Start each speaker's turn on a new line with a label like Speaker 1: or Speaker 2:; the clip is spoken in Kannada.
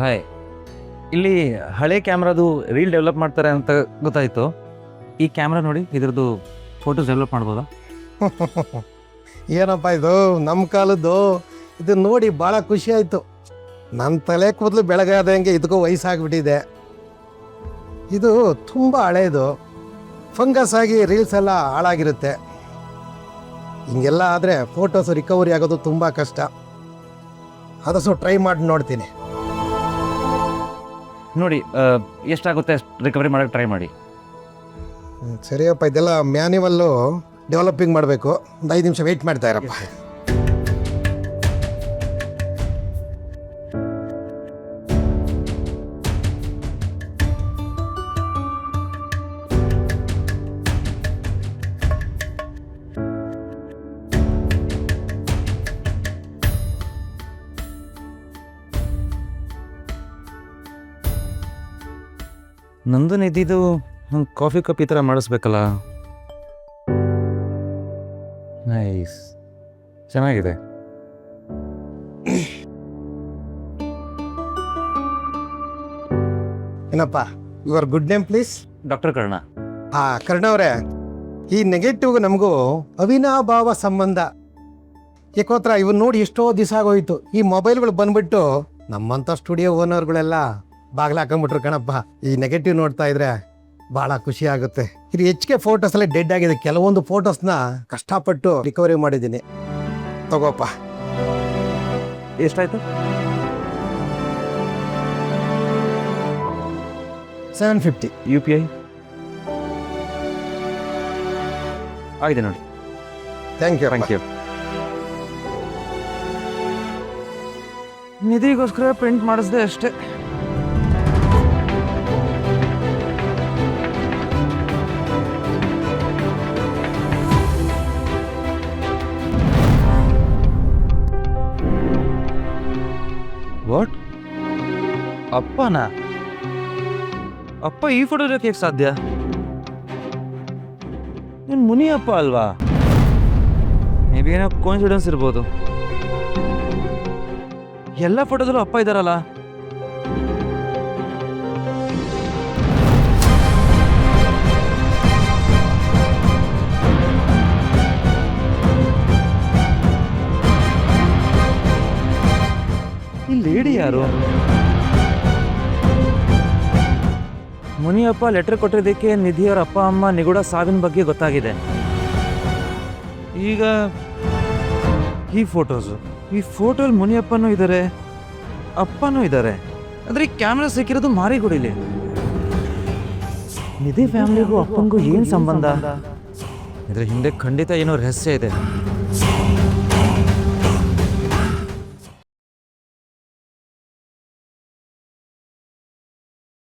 Speaker 1: ಹಾಯ್. ಇಲ್ಲಿ ಹಳೆ ಕ್ಯಾಮ್ರಾದು ರೀಲ್ ಡೆವಲಪ್ ಮಾಡ್ತಾರೆ ಅಂತ ಗೊತ್ತಾಯಿತು. ಈ ಕ್ಯಾಮ್ರಾ ನೋಡಿ, ಇದ್ರದ್ದು ಫೋಟೋಸ್ ಡೆವಲಪ್ ಮಾಡ್ಬೋದಾ?
Speaker 2: ಏನಪ್ಪ ಇದು ನಮ್ಮ ಕಾಲದ್ದು. ಇದು ನೋಡಿ ಭಾಳ ಖುಷಿ ಆಯಿತು. ನನ್ನ ತಲೆ ಕೂದಲು ಬೆಳಗಾದಂಗೆ ಇದಕ್ಕೂ ವಯಸ್ಸಾಗ್ಬಿಟ್ಟಿದೆ. ಇದು ತುಂಬ ಹಳೇದು, ಫಂಗಸ್ ಆಗಿ ರೀಲ್ಸ್ ಎಲ್ಲ ಹಾಳಾಗಿರುತ್ತೆ. ಹಿಂಗೆಲ್ಲ ಆದರೆ ಫೋಟೋಸ್ ರಿಕವರಿ ಆಗೋದು ತುಂಬ ಕಷ್ಟ. ಅದಷ್ಟು ಟ್ರೈ ಮಾಡಿ ನೋಡ್ತೀನಿ.
Speaker 1: ನೋಡಿ, ಎಷ್ಟಾಗುತ್ತೆ ಅಷ್ಟು ರಿಕವರಿ ಮಾಡೋಕ್ಕೆ ಟ್ರೈ ಮಾಡಿ.
Speaker 2: ಸರಿಯಪ್ಪ, ಇದೆಲ್ಲ ಮ್ಯಾನ್ಯುವಲ್ಲು ಡೆವಲಪಿಂಗ್ ಮಾಡಬೇಕು. ಒಂದು 5 ನಿಮಿಷ ವೆಯ್ಟ್ ಮಾಡ್ತಾ ಇರಪ್ಪ.
Speaker 1: ನಂದು ನಿಧಿದು ಕಾಫಿ ಕಪ್ ಈ ಥರ ಮಾಡಿಸ್ಬೇಕಲ್ಲ. ನೈಸ್, ಚೆನ್ನಾಗಿದೆ.
Speaker 2: ಏನಪ್ಪ your good name please?
Speaker 1: Doctor Karna.
Speaker 2: ಕರ್ಣವ್ರೆ, ಈ ನೆಗೆಟಿವ್ ನಮಗೂ ಅವಿನಾಭಾವ ಸಂಬಂಧ. ಏಕೋತ್ರ ಇವನ್ ನೋಡಿ ಎಷ್ಟೋ ದಿವಸ ಆಗೋಯ್ತು. ಈ ಮೊಬೈಲ್ಗಳು ಬಂದ್ಬಿಟ್ಟು ನಮ್ಮಂಥ ಸ್ಟುಡಿಯೋ ಓನರ್ಗಳೆಲ್ಲ ಬಾಗ್ಲಾಕೊಂಡ್ಬಿಟ್ರು ಕಣಪ್ಪ. ಈ ನೆಗೆಟಿವ್ ನೋಡ್ತಾ ಇದ್ರೆ ಭಾಳ ಖುಷಿ ಆಗುತ್ತೆ. ಇದು ಹೆಚ್ಚಿಗೆ ಫೋಟೋಸ್ ಎಲ್ಲ ಡೆಡ್ ಆಗಿದೆ. ಕೆಲವೊಂದು ಫೋಟೋಸ್ನ ಕಷ್ಟಪಟ್ಟು ರಿಕವರಿ ಮಾಡಿದ್ದೀನಿ. ತಗೋಪ್ಪ.
Speaker 1: ಎಷ್ಟಾಯ್ತು?
Speaker 2: 750.
Speaker 1: UPI ಆಗಿದೆ ನೋಡಿ.
Speaker 2: Thank you.
Speaker 1: Thank you. ನಿಧಿಗೋಸ್ಕರ ಪ್ರಿಂಟ್ ಮಾಡಿಸ್ದೆ ಅಷ್ಟೇ. ವಾಟ್? ಅಪ್ಪನಾ? ಅಪ್ಪ ಈ ಫೋಟೋ ಹೇಗೆ ಸಾಧ್ಯ? ನೀನು ಮುನಿಯಪ್ಪ ಅಲ್ವಾ? ಮೇ ಬಿ ಏನೋ ಕೋಇನ್ಸಿಡೆನ್ಸ್ ಇರ್ಬೋದು. ಎಲ್ಲ ಫೋಟೋದಲ್ಲೂ ಅಪ್ಪ ಇದ್ದಾರಲ್ಲ. ಈ ಲೇಡಿ ಯಾರು? ಮುನಿಯಪ್ಪ ಲೆಟರ್ ಕೊಟ್ಟಿದ್ದಕ್ಕೆ ನಿಧಿಯವರ ಅಪ್ಪ ಅಮ್ಮ ನಿಗೂಢ ಸಾವಿನ ಬಗ್ಗೆ ಗೊತ್ತಾಗಿದೆ. ಈಗ ಈ ಫೋಟೋಸು, ಈ ಫೋಟೋಲ್ಲಿ ಮುನಿಯಪ್ಪನೂ ಇದ್ದಾರೆ, ಅಪ್ಪನೂ ಇದ್ದಾರೆ. ಅಂದರೆ ಈ ಕ್ಯಾಮ್ರಾ ಸಿಕ್ಕಿರೋದು ಮಾರಿಗುಡಿಲಿ. ನಿಧಿ ಫ್ಯಾಮಿಲಿಗೂ ಅಪ್ಪನಿಗೂ ಏನು ಸಂಬಂಧ? ಇದ್ರ ಹಿಂದೆ ಖಂಡಿತ ಏನೋ ರಹಸ್ಯ ಇದೆ.